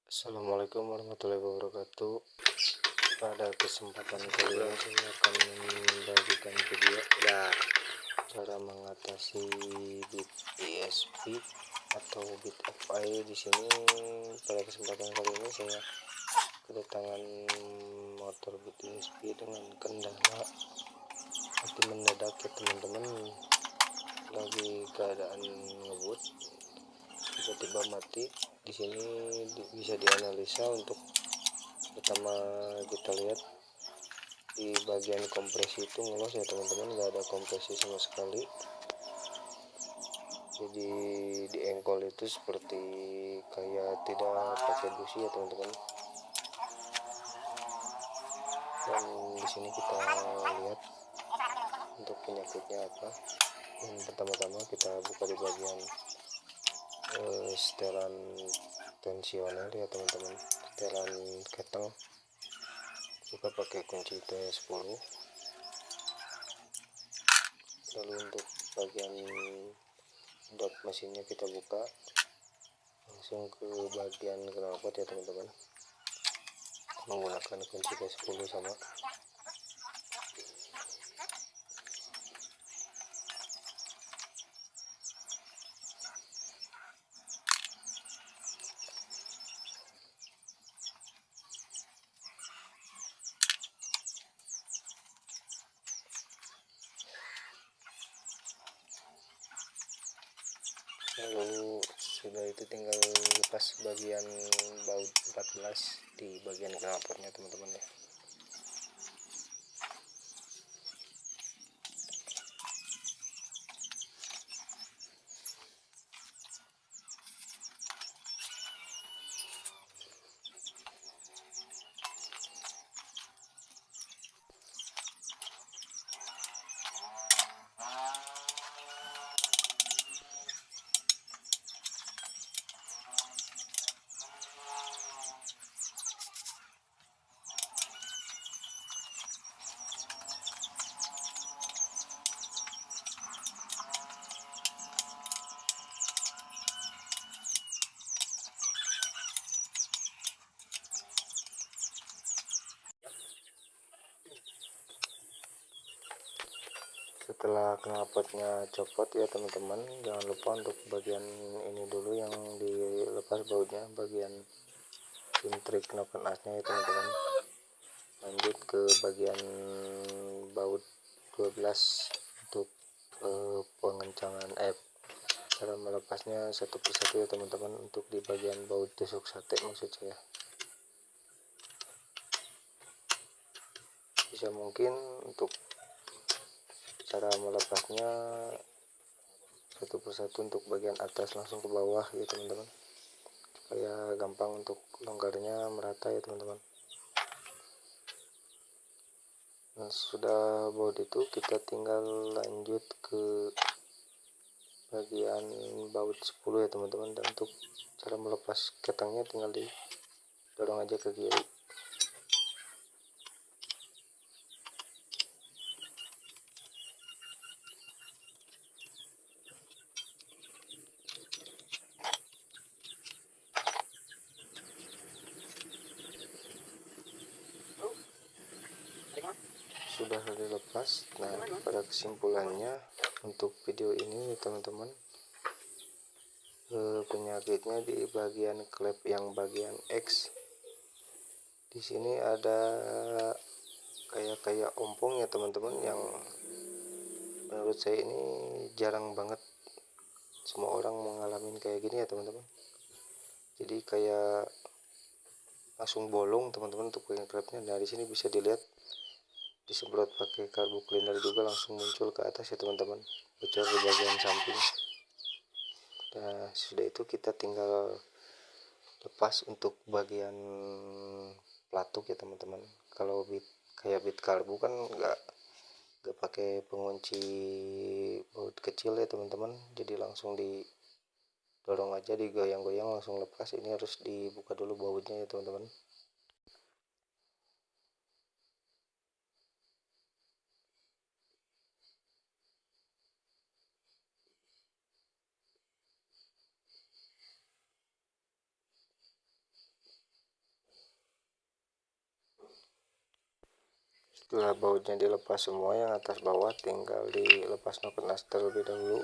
Assalamualaikum warahmatullahi wabarakatuh. Pada kesempatan kali ini saya akan membagikan video cara mengatasi bit ESP atau bit FI. Di sini pada kesempatan kali ini saya kedatangan motor bit ESP dengan kendala mati mendadak ya teman-teman. Lagi keadaan ngebut tiba-tiba mati. Di sini bisa dianalisa. Untuk pertama kita lihat di bagian kompresi itu ngelos ya teman-teman, nggak ada kompresi sama sekali. Jadi di engkol itu seperti kayak tidak pakai busi ya teman-teman. Dan di sini kita lihat untuk penyakitnya apa. Dan pertama-tama kita buka di bagian setelan tensioner ya teman-teman, setelan keteng. Buka pakai kunci T10. Lalu untuk bagian dot mesinnya kita buka langsung ke bagian knalpot ya teman-teman, menggunakan kunci T10 sama. Lalu sudah itu tinggal lepas bagian baut 14 di bagian knalpotnya teman-teman ya. Setelah knalpotnya copot ya teman-teman, jangan lupa untuk bagian ini dulu yang dilepas bautnya, bagian intrik knalpot asnya ya teman-teman. Lanjut ke bagian baut 12 untuk pengencangan cara melepasnya satu persatu ya teman-teman. Untuk di bagian baut tusuk sate maksud saya, bisa mungkin untuk cara melepasnya satu persatu. Untuk bagian atas langsung ke bawah ya teman-teman, supaya gampang untuk longgarnya merata ya teman-teman. Nah, sudah baut itu kita tinggal lanjut ke bagian baut 10 ya teman-teman. Dan untuk cara melepas ketangnya tinggal didorong aja ke kiri. Sudah dilepas. Nah, pada kesimpulannya untuk video ini teman-teman, penyakitnya di bagian klep yang bagian X. Di sini ada kayak ompong ya teman-teman, yang menurut saya ini jarang banget semua orang mengalami kayak gini ya teman-teman. Jadi kayak langsung bolong teman-teman untuk bagian klepnya. Nah, di sini bisa dilihat disemprot pakai karbu cleaner juga langsung muncul ke atas ya teman-teman, bocor di bagian samping. Nah, sudah itu kita tinggal lepas untuk bagian pelatuk ya teman-teman. Kalau kayak bit karbu kan nggak pakai pengunci baut kecil ya teman-teman, jadi langsung didorong aja, digoyang-goyang langsung lepas. Ini harus dibuka dulu bautnya ya teman-teman. Setelah bautnya dilepas semua, yang atas bawah tinggal dilepas noken as terlebih dahulu.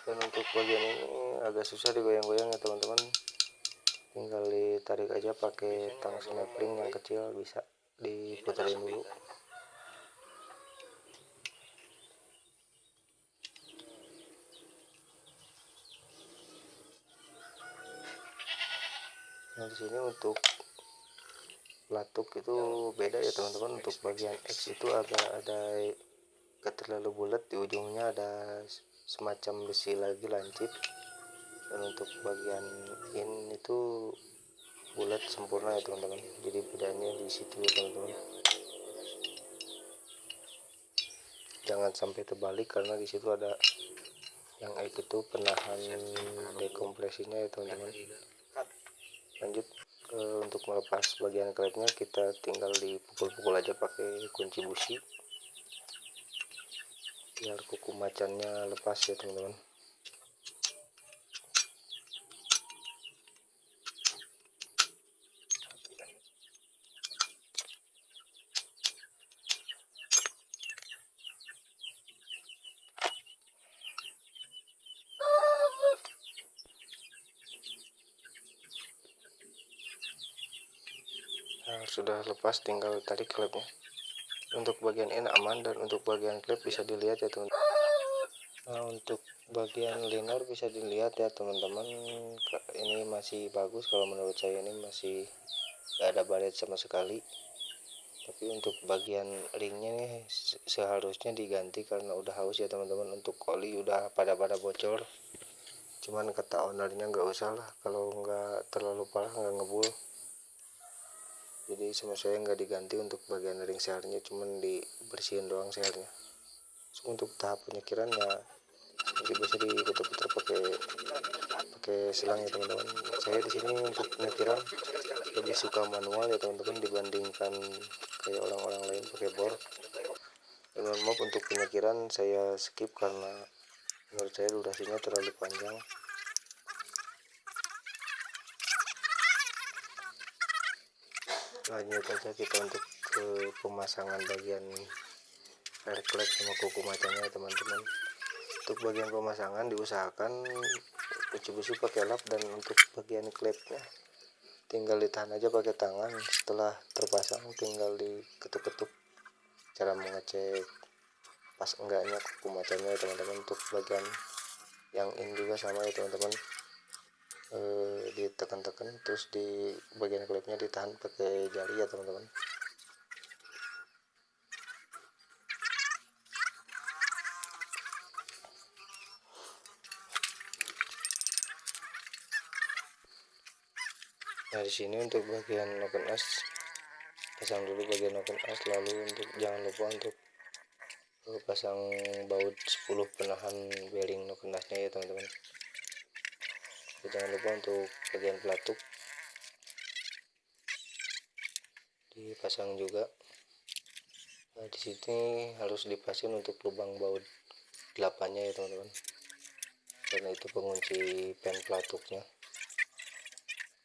Dan untuk bagian ini agak susah digoyang-goyang ya teman-teman, tinggal ditarik aja pakai tang snapring yang kecil, bisa diputarin dulu. Nah di sini untuk pelatuk itu beda ya teman-teman. Untuk bagian X itu agak ada gak terlalu bulat, di ujungnya ada semacam besi lagi lancip. Dan untuk bagian in itu bulat sempurna ya teman-teman. Jadi bedanya di situ ya teman-teman. Jangan sampai terbalik karena di situ ada yang X itu penahan dekompresinya ya teman-teman. Lanjut untuk melepas bagian klepnya, kita tinggal dipukul-pukul aja pakai kunci busi biar kuku macannya lepas ya teman-teman. Nah, sudah lepas, tinggal tarik klepnya. Untuk bagian in aman, dan untuk bagian klep bisa dilihat ya teman-teman. Nah, untuk bagian liner bisa dilihat ya teman-teman, ini masih bagus. Kalau menurut saya ini masih gak ada baret sama sekali. Tapi untuk bagian ringnya nih seharusnya diganti karena udah haus ya teman-teman. Untuk oli udah pada bocor, cuman kata ownernya nggak usah lah, kalau nggak terlalu parah nggak ngebul. Jadi sama saya nggak diganti untuk bagian ring seharnya, cuman dibersihin doang seharnya. So, untuk tahap penyekiran ya nanti bisa diputar-putar pakai selang ya teman-teman. Saya di sini untuk penyekiran lebih suka manual ya teman-teman dibandingkan kayak orang-orang lain pakai bor. Dan maaf, untuk penyekiran saya skip karena menurut saya durasinya terlalu panjang. Lanjut aja kita untuk ke pemasangan bagian air klep sama kuku macannya ya teman-teman. Untuk bagian pemasangan diusahakan cuci busi pakai lap, dan untuk bagian klepnya tinggal ditahan aja pakai tangan. Setelah terpasang tinggal diketuk-ketuk, cara mengecek pas enggaknya kuku macannya ya teman-teman. Untuk bagian yang in juga sama ya teman-teman, ditekan-tekan, terus di bagian klepnya ditahan pakai jari ya teman-teman. Nah di sini untuk bagian noken as, pasang dulu bagian noken as, lalu untuk jangan lupa untuk pasang baut 10 penahan bearing noken asnya ya teman-teman. Jangan lupa untuk bagian pelatuk dipasang juga. Nah di sini harus dipasang untuk lubang baut 8-nya ya teman-teman, karena itu pengunci pen pelatuknya.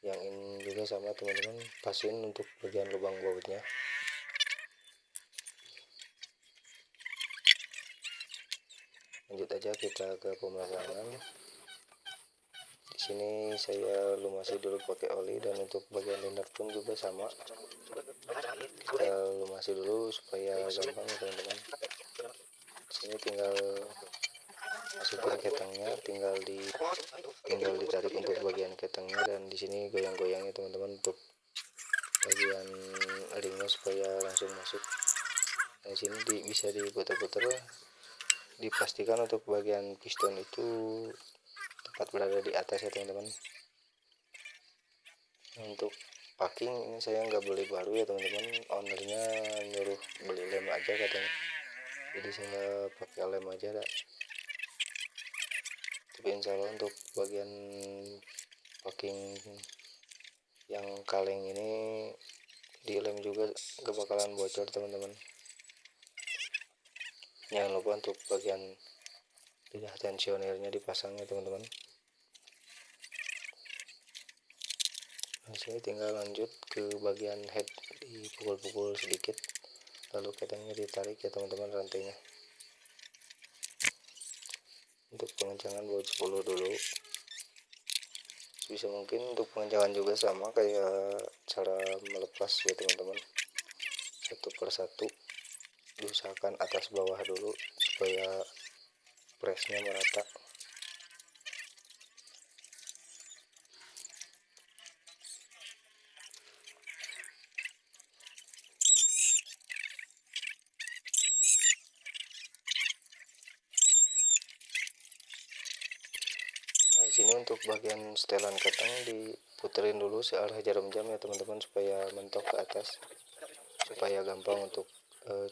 Yang ini juga sama teman-teman, pasin untuk bagian lubang bautnya. Lanjut aja kita ke pemasangan. Di sini saya lumasi dulu pakai oli, dan untuk bagian liner pun juga sama, kita lumasi dulu supaya gampang ya teman-teman. Di sini tinggal masukin ketengnya, tinggal ditarik untuk bagian ketengnya, dan di sini goyang-goyang ya teman-teman untuk bagian ringnya supaya langsung masuk. Nah, di sini bisa diputar-putar, dipastikan untuk bagian piston itu tepat berada di atas ya teman-teman. Untuk packing ini saya nggak beli baru ya teman-teman, ownernya nyuruh beli lem aja katanya, jadi saya pakai lem aja dah. Tapi insya Allah untuk bagian packing yang kaleng ini di lem juga gak bakalan bocor teman-teman. Jangan lupa untuk bagian lidah tensionernya dipasangnya teman-teman. Di sini tinggal lanjut ke bagian head, dipukul-pukul sedikit, lalu ketengnya ditarik ya teman-teman rantainya. Untuk pengencangan baut 10 dulu. Bisa mungkin untuk pengencangan juga sama kayak cara melepas ya teman-teman, satu per satu. Diusahakan atas bawah dulu supaya presnya merata. Nah, di sini untuk bagian setelan keteng diputerin dulu searah jarum jam ya teman-teman, supaya mentok ke atas, supaya gampang untuk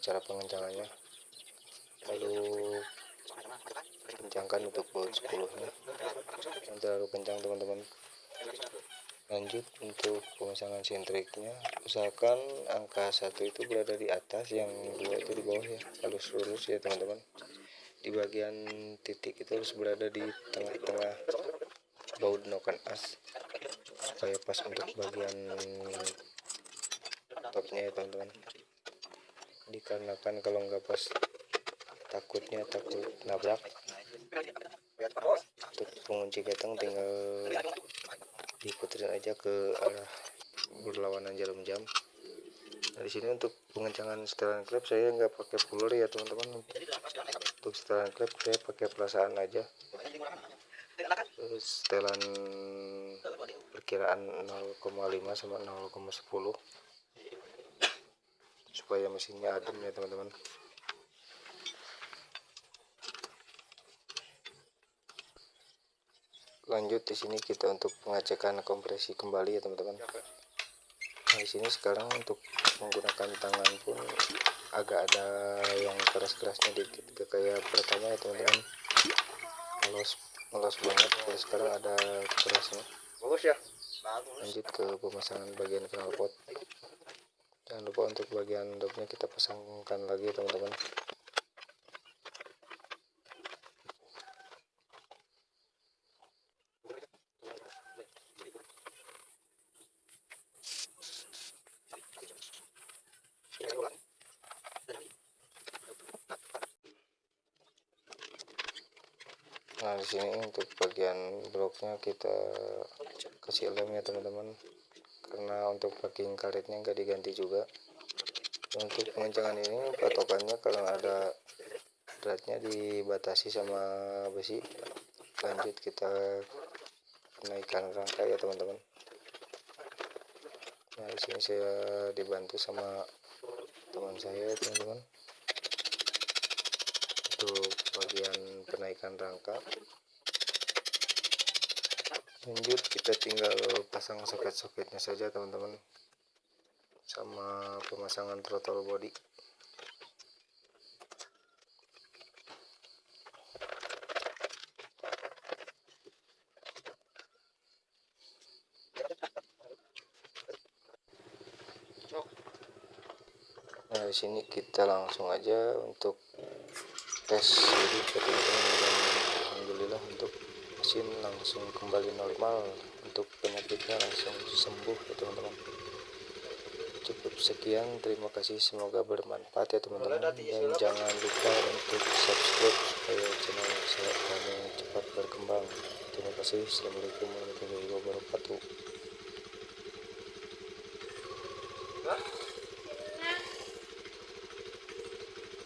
cara pengencangannya. Lalu kencangkan untuk baut 10 nya, jangan terlalu kencang teman-teman. Lanjut untuk pemasangan sentriknya, usahakan angka 1 itu berada di atas, yang 2 itu di bawah ya, harus lurus ya teman-teman. Di bagian titik itu harus berada di tengah-tengah baut noken as, supaya pas untuk bagian topnya ya teman-teman. Dikarenakan kalau nggak pas takut nabrak. Untuk pengunci keteng tinggal diputerin aja ke arah berlawanan jarum jam. Nah, di sini untuk pengencangan setelan klep saya nggak pakai puller ya teman-teman. Untuk setelan klep saya pakai perasaan aja. Setelan perkiraan 0,5 sama 0,10 supaya mesinnya adem ya teman-teman. Lanjut di sini kita untuk pengecekan kompresi kembali ya teman-teman. Nah, di sini sekarang untuk menggunakan tangan pun agak ada yang keras-kerasnya dikit, kayak pertama ya teman-teman, ngelos banget. Kalau sekarang ada kerasnya. Lanjut ke pemasangan bagian knalpot. Jangan lupa untuk bagian dopnya kita pasangkan lagi teman-teman. Nah, di sini untuk bagian bloknya kita kasih lem ya teman-teman, karena untuk backing karetnya nggak diganti juga. Untuk pengencangan ini patokannya kalau ada beratnya dibatasi sama besi. Lanjut kita naikkan rangka ya teman-teman. Nah, di sini saya dibantu sama teman saya teman-teman untuk bagian penaikan rangka. Lanjut kita tinggal pasang soket-soketnya saja teman-teman, sama pemasangan throttle body. Nah, di sini kita langsung aja untuk tes jadi ke teman-teman, dan alhamdulillah untuk mesin langsung kembali normal, untuk penyakitnya langsung sembuh ya teman-teman. Cukup sekian, terima kasih, semoga bermanfaat ya teman-teman, dan jangan lupa untuk subscribe supaya channel saya kami cepat berkembang. Terima kasih. Assalamualaikum warahmatullahi wabarakatuh.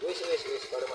Wis, baru